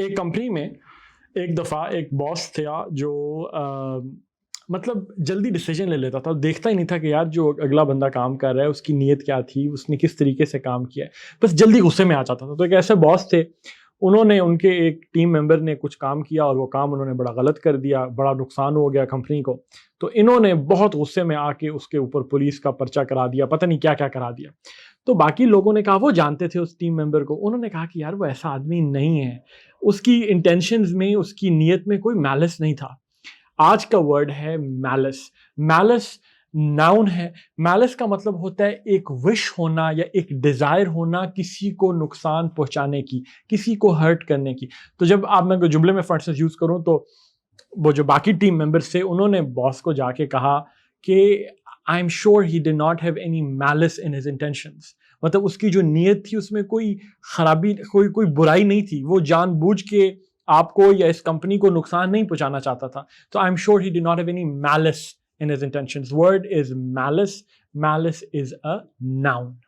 एक कंपनी में एक दफ़ा एक बॉस था जो मतलब जल्दी डिसीजन ले लेता था। देखता ही नहीं था कि यार जो अगला बंदा काम कर रहा है उसकी नीयत क्या थी, उसने किस तरीके से काम किया है। बस जल्दी गुस्से में आ जाता था। तो एक ऐसे बॉस थे, उन्होंने उनके एक टीम मेंबर ने कुछ काम किया और वो काम उन्होंने बड़ा गलत कर दिया, बड़ा नुकसान हो गया कंपनी को। तो इन्होंने बहुत गुस्से में आके उसके ऊपर पुलिस का पर्चा करा दिया, पता नहीं क्या-क्या करा दिया। तो बाकी लोगों ने कहा वो जानते थे उस टीम मेंबर को, उन्होंने कहा कि यार वो ऐसा आदमी नहीं है। उसकी इंटेंशंस में, उसकी नीयत में कोई मैलिस नहीं था। आज का वर्ड है मैलिस। मैलिस नाउन है। मैलिस का मतलब होता है एक विश होना या एक डिजायर होना किसी को नुकसान पहुंचाने की, किसी को हर्ट करने की। तो जब आप मैं जुमले में फॉर इंस्टेंस यूज करूं तो वो जो बाकी टीम मेंबर्स थे उन्होंने बॉस को जाके कहा कि I am sure he did not have any malice in his intentions. मतलब उसकी जो नीयत थी उसमें कोई खराबी, कोई कोई बुराई नहीं थी। वो जानबूझ के आपको या इस कंपनी को नुकसान नहीं पहुंचाना चाहता था। तो I am sure he did not have any malice in his intentions. Word is malice. Malice is a noun.